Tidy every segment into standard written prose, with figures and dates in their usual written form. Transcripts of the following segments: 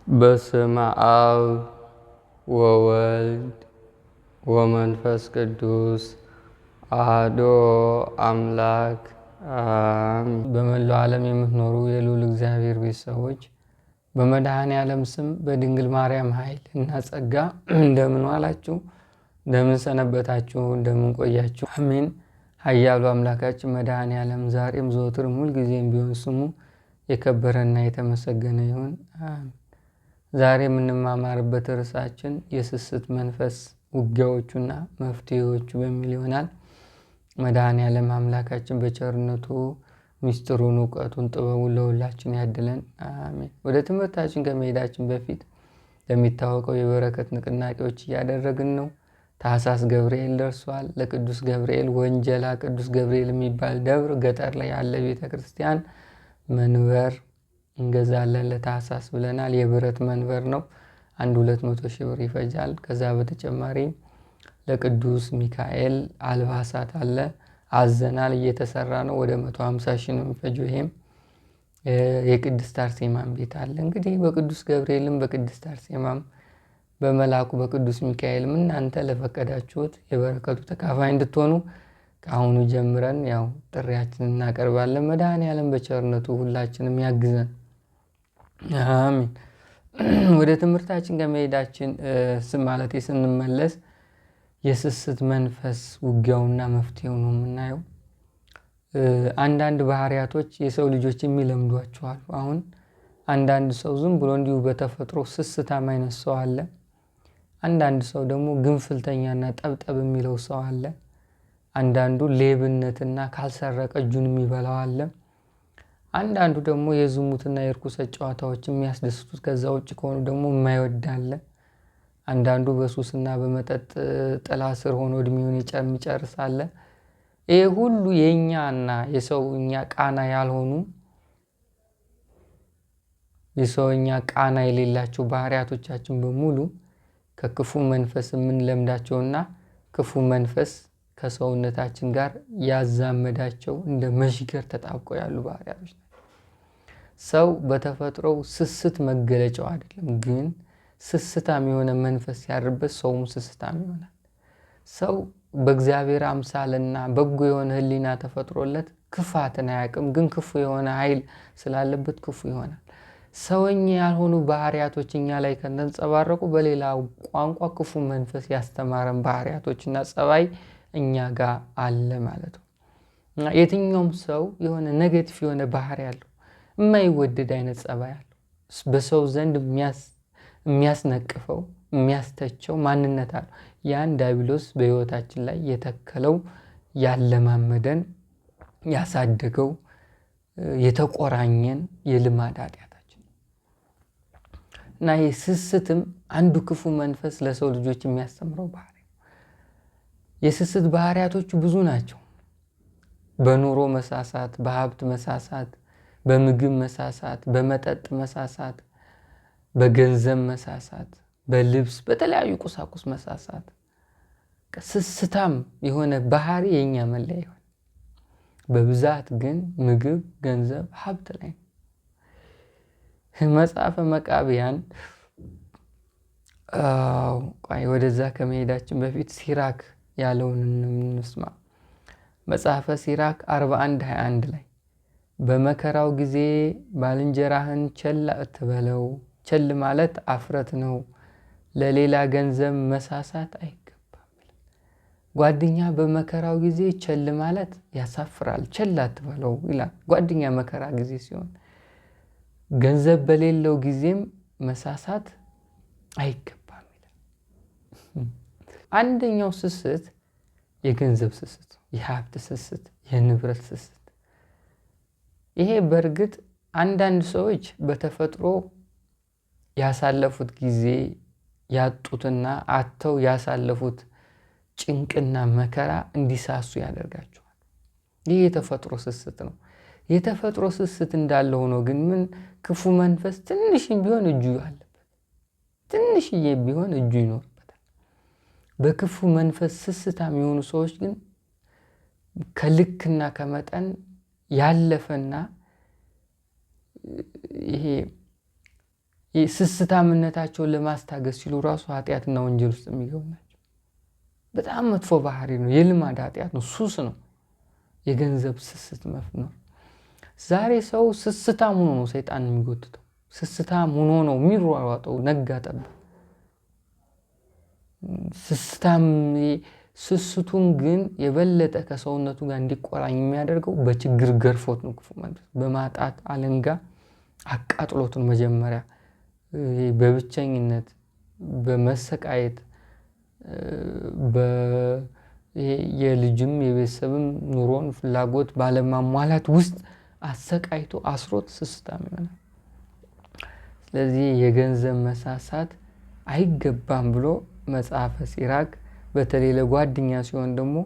በስመ አብ ወወልድ ወመንፈስ ቅዱስ አሐዱ አምላክ አሜን። በመላው ዓለም የምትኖሩ የልዑል እግዚአብሔር ቤተሰቦች በመድኃኔዓለም ስም በድንግል ማርያም ኃይል እና ጸጋ እንደምን ዋላችሁ? እንደምን ሰነበታችሁ? እንደምን ቆያችሁ? አሜን። ኃያሉ አምላካችን መድኃኔዓለም ዛሬም ዘወትርም ሁልጊዜም ቢሆን ስሙ የከበረና የተመሰገነ ይሁን። አሜን። ዛሬ የምንማማርበት ርዕሳችን የስስት መንፈስ ውጊያዎቹና መፍትሄዎቹ በሚል ይሆናል። መድኃኔዓለም አምላካችን በቸርነቱ ሚስጥሩን፣ እውቀቱን፣ ጥበቡን ለሁላችን ያድለን። አሜን። ወደ ትምህርታችን ከመሄዳችን በፊት እንደሚታወቀው የበረከት ንቅናቄዎች እያደረግን ነው። ታኅሳስ ገብርኤል ደርሷል። ለቅዱስ ገብርኤል ወንጀላ ቅዱስ ገብርኤል የሚባል ደብር ገጠር ላይ ያለ ቤተ ክርስቲያን መንበር እንገዛለን ለታኅሳስ ብለናል። የብረት መንበር ነው። 200 ሺህ ብር ይፈጃል። ከዛ በተጨማሪ ለቅዱስ ሚካኤል አልባሳት አለ አዘናል፣ እየተሰራ ነው። ወደ 150 ሺህ ነው የሚፈጀው። ይሄም የቅድስት አርሴማን ቤት አለ። እንግዲህ በቅዱስ ገብርኤልም በቅድስት አርሴማም በመልአኩ በቅዱስ ሚካኤልም እናንተ ለፈቀዳችሁት የበረከቱ ተካፋይ እንድትሆኑ ከአሁኑ ጀምረን ያው ጥሪያችንን እናቀርባለን። መድኃኔዓለም በቸርነቱ ሁላችንም ያግዘን። አሜን። ወደ ትምህርታችን ከመሄዳችን ስንመለስ የስስት መንፈስ ውጊያውና መፍትሄው ነው የምናየው። አንዳንድ ባህሪያቶች የሰው ልጆች የሚለምዷቸዋል። አሁን አንዳንድ ሰው ዝም ብሎ እንዲሁ በተፈጥሮ ስስታም አይነት ሰው አለ። አንዳንድ ሰው ደግሞ ግንፍልተኛና ጠብጠብ የሚለው ሰው አለ። አንዳንዱ ሌብነትና ካልሰረቀ እጁን የሚበላው አለ። አንዳንዱ ደግሞ የዝሙትና የርኩሰት ጨዋታዎች የሚያስደስቱት ከዛ ውጭ ከሆኑ ደግሞ የማይወድ አለ። አንዳንዱ በሱስና በመጠጥ ጥላ ስር ሆኖ እድሜውን የሚጨርስ አለ። ይሄ ሁሉ የእኛና የሰውኛ ቃና ያልሆኑ የሰውኛ ቃና የሌላቸው ባህሪያቶቻችን በሙሉ ከክፉ መንፈስ የምንለምዳቸውና ክፉ መንፈስ ከሰውነታችን ጋር ያዛመዳቸው እንደ መሽገር ተጣብቀው ያሉ ባህሪያቶች ናቸው። ሰው በተፈጥሮው ስስት መገለጫው አይደለም፣ ግን ስስታም የሆነ መንፈስ ያድርበት ሰውም ስስታም ይሆናል። ሰው በእግዚአብሔር አምሳልና በጎ የሆነ ሕሊና ተፈጥሮለት ክፋትን አያውቅም፣ ግን ክፉ የሆነ ኃይል ስላለበት ክፉ ይሆናል። ሰውኛ ያልሆኑ ባህሪያቶች እኛ ላይ ከተንጸባረቁ በሌላ ቋንቋ ክፉ መንፈስ ያስተማረን ባህሪያቶችና ጸባይ እኛ ጋር አለ ማለት ነው። የትኛውም ሰው የሆነ ኔጌቲቭ የሆነ ባህሪ ያለው የማይወደድ አይነት ጸባይ አለው። በሰው ዘንድ የሚያስነቅፈው የሚያስተቸው ማንነት አለው። ያን ዲያብሎስ በሕይወታችን ላይ የተከለው ያለማመደን ያሳደገው የተቆራኘን የልማድ ኃጢአታችን እና ይህ ስስትም አንዱ ክፉ መንፈስ ለሰው ልጆች የሚያስተምረው ባህሪ። የስስት ባህሪያቶቹ ብዙ ናቸው። በኑሮ መሳሳት፣ በሀብት መሳሳት፣ በምግብ መሳሳት፣ በመጠጥ መሳሳት፣ በገንዘብ መሳሳት፣ በልብስ በተለያዩ ቁሳቁስ መሳሳት። ስስታም የሆነ ባህሪ የኛ መለያ ይሆን። በብዛት ግን ምግብ፣ ገንዘብ፣ ሀብት ላይ ነው። መጽሐፈ መቃብያን ወደዛ ከመሄዳችን በፊት ሲራክ ያለውን እንስማ። መጽሐፈ ሲራክ 41:21 ላይ በመከራው ጊዜ ባልንጀራህን ቸል አትበለው። ቸል ማለት አፍረት ነው። ለሌላ ገንዘብ መሳሳት አይገባም። ጓደኛ በመከራው ጊዜ ቸል ማለት ያሳፍራል። ቸል አትበለው ይላል። ጓደኛ መከራ ጊዜ ሲሆን፣ ገንዘብ በሌለው ጊዜም መሳሳት አይገባም ይላል። አንደኛው ስስት የገንዘብ ስስት፣ የሀብት ስስት፣ የንብረት ስስት። ይሄ በእርግጥ አንዳንድ ሰዎች በተፈጥሮ ያሳለፉት ጊዜ ያጡትና አጥተው ያሳለፉት ጭንቅና መከራ እንዲሳሱ ያደርጋቸዋል። ይህ የተፈጥሮ ስስት ነው። የተፈጥሮ ስስት እንዳለ ሆኖ ግን ምን ክፉ መንፈስ ትንሽም ቢሆን እጁ አለበት። ትንሽዬ ቢሆን እጁ ይኖርበታል። በክፉ መንፈስ ስስታም የሆኑ ሰዎች ግን ከልክና ከመጠን ያለፈና ይሄ ስስታምነታቸውን ለማስታገስ ሲሉ ራሱ ኃጢአትና ወንጀል ውስጥ የሚገቡ ናቸው። በጣም መጥፎ ባህሪ ነው። የልማድ ኃጢአት ነው። ሱስ ነው። የገንዘብ ስስት መፍነው። ዛሬ ሰው ስስታም ሆኖ ነው ሰይጣን የሚጎትተው። ስስታም ሆኖ ነው የሚሯሯጠው ነጋ ጠባ። ስስቱን ግን የበለጠ ከሰውነቱ ጋር እንዲቆራኝ የሚያደርገው በችግር ገርፎት ነው። ክፉ መንፈስ በማጣት አለንጋ አቃጥሎት ነው። መጀመሪያ በብቸኝነት በመሰቃየት የልጅም የቤተሰብም ኑሮን ፍላጎት ባለማሟላት ውስጥ አሰቃይቶ አስሮት ስስታም ይሆናል። ስለዚህ የገንዘብ መሳሳት አይገባም ብሎ መጽሐፈ ሲራክ በተለይ ለጓደኛ ሲሆን ደግሞ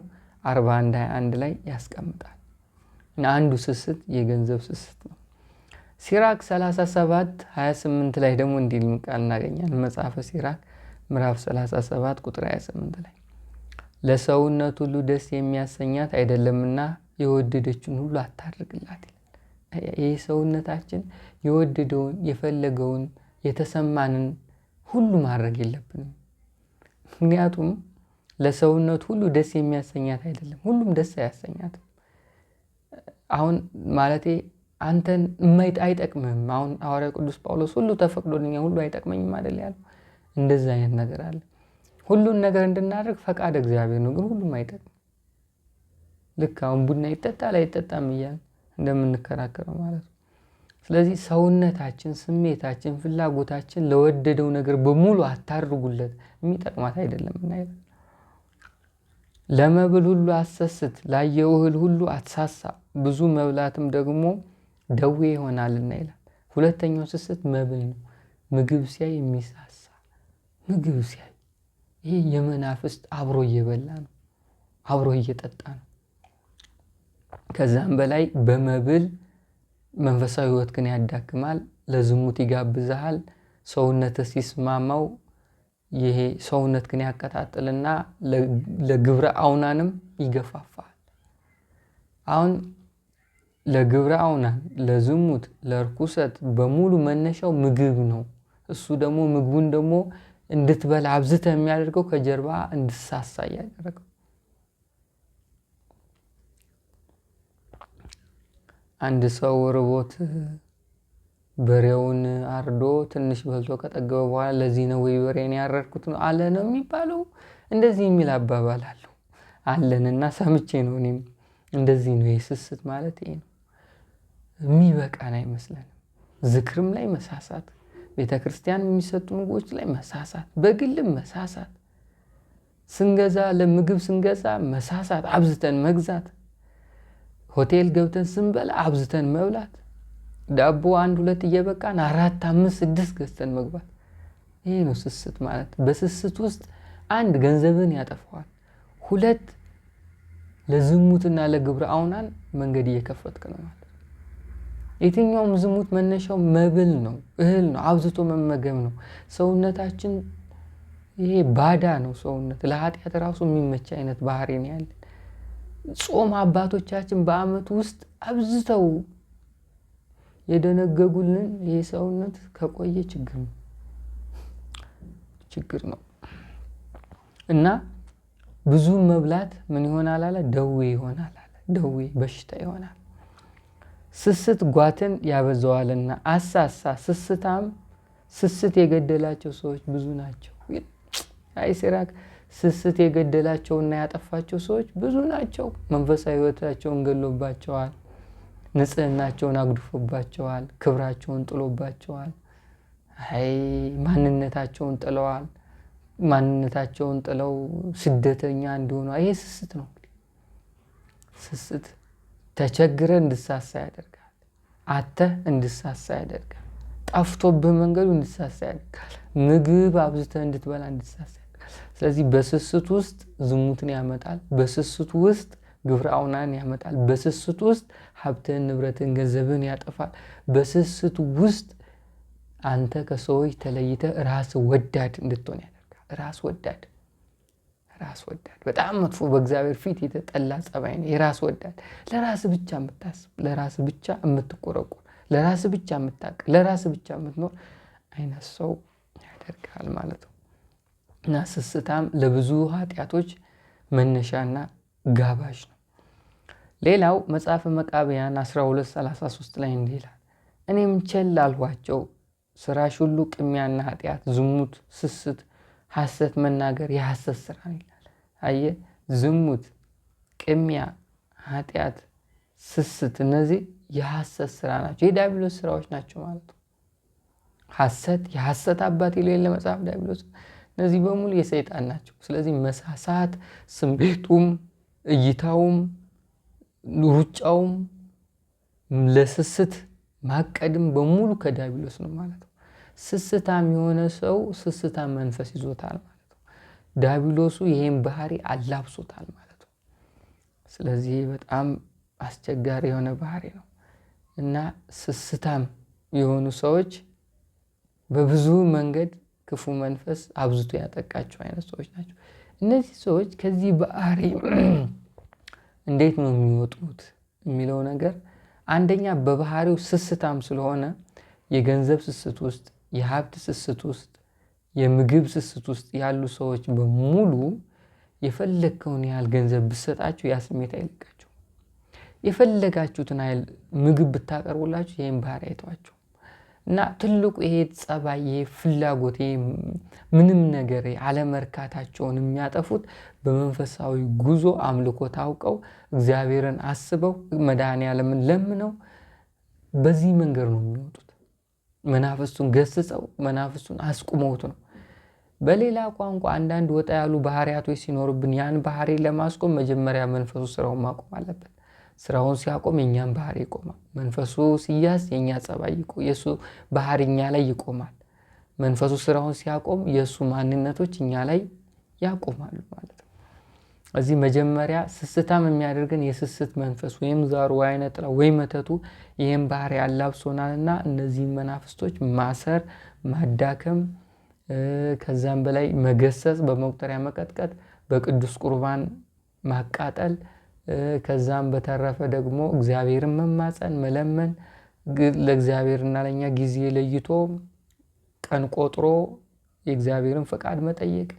41:21 ላይ ያስቀምጣል። እና አንዱ ስስት የገንዘብ ስስት ነው። ሲራክ 37:28 ላይ ደግሞ እንዲህ የሚል ቃል እናገኛለን። መጽሐፈ ሲራክ ምዕራፍ 37 ቁጥር 28 ላይ ለሰውነት ሁሉ ደስ የሚያሰኛት አይደለምና የወደደችን ሁሉ አታድርግላት ይላል። ይህ ሰውነታችን የወደደውን የፈለገውን የተሰማንን ሁሉ ማድረግ የለብንም። ምክንያቱም ለሰውነት ሁሉ ደስ የሚያሰኛት አይደለም። ሁሉም ደስ አያሰኛትም። አሁን ማለቴ አንተን አይጠቅምህም። አሁን ሐዋርያው ቅዱስ ጳውሎስ ሁሉ ተፈቅዶልኛል ሁሉ አይጠቅመኝም አይደል ያለው። እንደዛ አይነት ነገር አለ። ሁሉን ነገር እንድናደርግ ፈቃድ እግዚአብሔር ነው፣ ግን ሁሉም አይጠቅም። ልክ አሁን ቡና ይጠጣል አይጠጣም እያልን እንደምንከራከረው ማለት ነው። ስለዚህ ሰውነታችን፣ ስሜታችን፣ ፍላጎታችን ለወደደው ነገር በሙሉ አታድርጉለት፣ የሚጠቅማት አይደለም እና ይላል። ለመብል ሁሉ አትሰስት፣ ላየው እህል ሁሉ አትሳሳ፣ ብዙ መብላትም ደግሞ ደዌ ይሆናልና ይላል። ሁለተኛው ስስት መብል ነው። ምግብ ሲያይ የሚሳሳ ምግብ ሲያይ፣ ይሄ የመናፍስት አብሮ እየበላ ነው፣ አብሮ እየጠጣ ነው። ከዛም በላይ በመብል መንፈሳዊ ሕይወትህን ያዳክማል፣ ለዝሙት ይጋብዝሃል። ሰውነትህ ሲስማማው ይሄ ሰውነትህን ያቀጣጥልና ለግብረ አውናንም ይገፋፋል። አሁን ለግብረ አውናን፣ ለዝሙት፣ ለርኩሰት በሙሉ መነሻው ምግብ ነው። እሱ ደግሞ ምግቡን ደግሞ እንድትበላ አብዝተህ የሚያደርገው ከጀርባ እንድሳሳ እያደረገው። አንድ ሰው ርቦት በሬውን አርዶ ትንሽ በልቶ ከጠገበ በኋላ ለዚህ ነው ወይ በሬን ያረድኩት ነው አለ ነው የሚባለው። እንደዚህ የሚል አባባል አለው አለንና ሰምቼ ነው እኔም። እንደዚህ ነው የስስት ማለት ይሄ ነው። የሚበቃን አይመስለንም። ዝክርም ላይ መሳሳት፣ ቤተ ክርስቲያን የሚሰጡ ምግቦች ላይ መሳሳት፣ በግልም መሳሳት፣ ስንገዛ ለምግብ ስንገዛ መሳሳት፣ አብዝተን መግዛት፣ ሆቴል ገብተን ስንበላ አብዝተን መብላት፣ ዳቦ 1-2 እየበቃን 4፣ 5፣ 6 ገዝተን መግባት። ይሄ ነው ስስት ማለት። በስስት ውስጥ 1 ገንዘብን ያጠፋዋል፣ 2 ለዝሙትና ለግብረ አውናን መንገድ እየከፈትክ ነው ማለት። የትኛውም ዝሙት መነሻው መብል ነው፣ እህል ነው፣ አብዝቶ መመገብ ነው። ሰውነታችን ይሄ ባዳ ነው። ሰውነት ለኃጢአት ራሱ የሚመች አይነት ባህሪ ነው ያለን። ጾም አባቶቻችን በአመት ውስጥ አብዝተው የደነገጉልን ይሄ ሰውነት ከቆየ ችግር ነው እና ብዙ መብላት ምን ይሆናል አለ? ደዌ ይሆናል አለ። ደዌ በሽታ ይሆናል። ስስት ጓትን ያበዛዋልና አሳሳ ስስታም ስስት የገደላቸው ሰዎች ብዙ ናቸው። አይ ሲራክ ስስት የገደላቸውና ያጠፋቸው ሰዎች ብዙ ናቸው። መንፈሳዊ ሕይወታቸውን ገሎባቸዋል፣ ንጽህናቸውን አግድፎባቸዋል፣ ክብራቸውን ጥሎባቸዋል፣ ማንነታቸውን ጥለዋል። ማንነታቸውን ጥለው ስደተኛ እንዲሆኑ ይሄ ስስት ነው። ስስት ተቸግረ እንድሳሳ ያደርጋል። አተህ እንድሳሳ ያደርጋል። ጠፍቶብህ መንገዱ እንድሳሳ ያደርጋል። ምግብ አብዝተህ እንድትበላ እንድሳሳ ያደርጋል። ስለዚህ በስስት ውስጥ ዝሙትን ያመጣል። በስስት ውስጥ ግብረ አውናን ያመጣል። በስስት ውስጥ ሀብትህን፣ ንብረትን፣ ገንዘብን ያጠፋል። በስስት ውስጥ አንተ ከሰዎች ተለይተህ ራስ ወዳድ እንድትሆን ያደርጋል። ራስ ወዳድ በጣም መጥፎ፣ በእግዚአብሔር ፊት የተጠላ ጸባይ ነው። የራስ ወዳድ፣ ለራስ ብቻ የምታስብ፣ ለራስ ብቻ የምትቆረቆር፣ ለራስ ብቻ የምታቅ፣ ለራስ ብቻ የምትኖር አይነት ሰው ያደርጋል ማለት ነው። እና ስስታም ለብዙ ኃጢአቶች መነሻና ጋባዥ ነው። ሌላው መጽሐፈ መቃብያን 12:33 ላይ እንዲህ ይላል፣ እኔም ቸል አልኋቸው፣ ስራሽ ሁሉ ቅሚያና ኃጢአት፣ ዝሙት፣ ስስት፣ ሐሰት መናገር የሐሰት ስራ ይላል። አየ ዝሙት፣ ቅሚያ፣ ኃጢአት፣ ስስት እነዚህ የሐሰት ስራ ናቸው፣ የዲያብሎስ ስራዎች ናቸው ማለት ነው። ሐሰት የሐሰት አባት ይለው የለ መጽሐፍ ዲያብሎስ። እነዚህ በሙሉ የሰይጣን ናቸው። ስለዚህ መሳሳት፣ ስሜቱም፣ እይታውም፣ ሩጫውም፣ ለስስት ማቀድም በሙሉ ከዲያብሎስ ነው ማለት ነው። ስስታም የሆነ ሰው ስስታም መንፈስ ይዞታል ማለት ነው። ዲያብሎሱ ይሄን ባህሪ አላብሶታል ማለት ነው። ስለዚህ በጣም አስቸጋሪ የሆነ ባህሪ ነው እና ስስታም የሆኑ ሰዎች በብዙ መንገድ ክፉ መንፈስ አብዝቶ ያጠቃቸው አይነት ሰዎች ናቸው። እነዚህ ሰዎች ከዚህ ባህሪ እንዴት ነው የሚወጡት የሚለው ነገር፣ አንደኛ በባህሪው ስስታም ስለሆነ የገንዘብ ስስት ውስጥ፣ የሀብት ስስት ውስጥ፣ የምግብ ስስት ውስጥ ያሉ ሰዎች በሙሉ የፈለግከውን ያህል ገንዘብ ብትሰጣቸው ያ ስሜት አይለቃቸው። የፈለጋችሁትን ያህል ምግብ ብታቀርቡላችሁ ይህን ባህሪ አይተዋቸው እና ትልቁ ይሄ ጸባይ፣ ይሄ ፍላጎት፣ ይሄ ምንም ነገር አለመርካታቸውን የሚያጠፉት በመንፈሳዊ ጉዞ አምልኮ ታውቀው እግዚአብሔርን አስበው መድኃኔዓለምን ለምነው በዚህ መንገድ ነው የሚወጡት። መናፍስቱን ገስጸው መናፍስቱን አስቁመውት ነው። በሌላ ቋንቋ አንዳንድ ወጣ ያሉ ባህሪያቶች ሲኖርብን ያን ባህሪ ለማስቆም መጀመሪያ መንፈሱ ስራውን ማቆም አለበት። ስራውን ሲያቆም የኛን ባህሪ ይቆማል። መንፈሱ ሲያዝ የኛ ጸባይ የሱ ባህሪ እኛ ላይ ይቆማል። መንፈሱ ስራውን ሲያቆም የሱ ማንነቶች እኛ ላይ ያቆማሉ ማለት ነው። እዚህ መጀመሪያ ስስታም የሚያደርገን የስስት መንፈስ ወይም ዛሩ ወይ አይነ ጥላ ወይ መተቱ ይህን ባህሪ ያላብሶናልና እነዚህን መናፍስቶች ማሰር፣ ማዳከም፣ ከዛም በላይ መገሰጽ፣ በመቁጠሪያ መቀጥቀጥ፣ በቅዱስ ቁርባን ማቃጠል፣ ከዛም በተረፈ ደግሞ እግዚአብሔርን መማፀን፣ መለመን፣ ለእግዚአብሔርና ለኛ ጊዜ ለይቶ ቀን ቆጥሮ የእግዚአብሔርን ፈቃድ መጠየቅ፣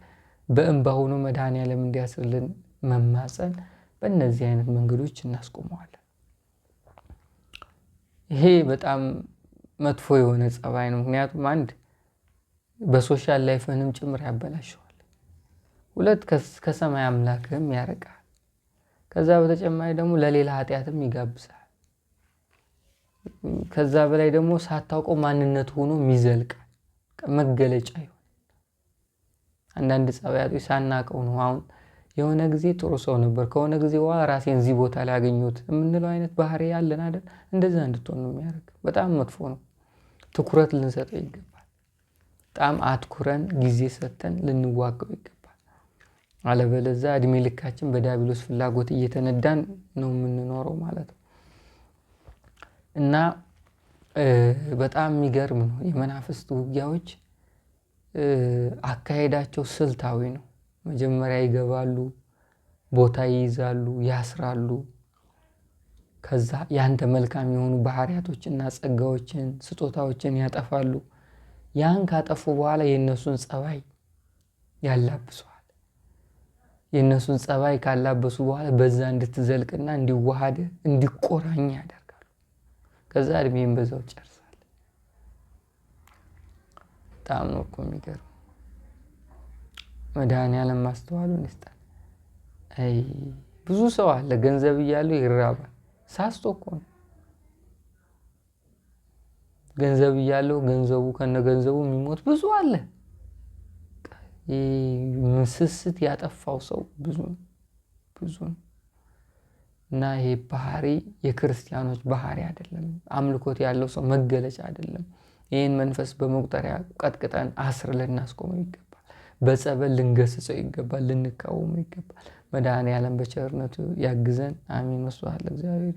በእንባ ሆኖ መድኃኔዓለም እንዲያስርልን መማፀን፣ በእነዚህ አይነት መንገዶች እናስቆመዋለን። ይሄ በጣም መጥፎ የሆነ ጸባይ ነው። ምክንያቱም አንድ በሶሻል ላይፍንም ጭምር ያበላሸዋል። ሁለት ከሰማይ አምላክም ያርቃል። ከዛ በተጨማሪ ደግሞ ለሌላ ኃጢአትም ይጋብዛል። ከዛ በላይ ደግሞ ሳታውቀው ማንነት ሆኖ ይዘልቃል፣ መገለጫ ይሆን። አንዳንድ ጸባያቶች ሳናቀው ነው። አሁን የሆነ ጊዜ ጥሩ ሰው ነበር፣ ከሆነ ጊዜ በኋላ ራሴን እዚህ ቦታ ላይ ያገኘሁት የምንለው አይነት ባህሪ ያለን አይደል? እንደዛ እንድትሆን ነው የሚያደርግ። በጣም መጥፎ ነው። ትኩረት ልንሰጠው ይገባል። በጣም አትኩረን ጊዜ ሰጥተን ልንዋገው ይገባል። አለበለዚያ እድሜ ልካችን በዲያብሎስ ፍላጎት እየተነዳን ነው የምንኖረው ማለት ነው። እና በጣም የሚገርም ነው። የመናፍስት ውጊያዎች አካሄዳቸው ስልታዊ ነው። መጀመሪያ ይገባሉ፣ ቦታ ይይዛሉ፣ ያስራሉ። ከዛ ያንተ መልካም የሆኑ ባህሪያቶችና ጸጋዎችን፣ ስጦታዎችን ያጠፋሉ። ያን ካጠፉ በኋላ የእነሱን ጸባይ ያላብሰዋል። የእነሱን ጸባይ ካላበሱ በኋላ በዛ እንድትዘልቅና እንዲዋሃድ እንዲቆራኝ ያደርጋሉ። ከዛ እድሜን በዛው ጨርሳል። በጣም ነው እኮ የሚገርም። መድኃኔዓለም ማስተዋሉን ይስጣል። ብዙ ሰው አለ ገንዘብ እያለው ይራባል። ሳስቶ እኮ ነው። ገንዘብ እያለው ገንዘቡ ከነገንዘቡ የሚሞት ብዙ አለ። ስስት ያጠፋው ሰው ብዙ ነው። እና ይሄ ባህሪ የክርስቲያኖች ባህሪ አይደለም። አምልኮት ያለው ሰው መገለጫ አይደለም። ይህን መንፈስ በመቁጠሪያ ቀጥቅጠን አስር ልናስቆመው ይገባል። በጸበል ልንገስጸው ይገባል። ልንቃወመው ይገባል። መድኃኔዓለም በቸርነቱ ያግዘን። አሜን። ወስብሐት ለእግዚአብሔር።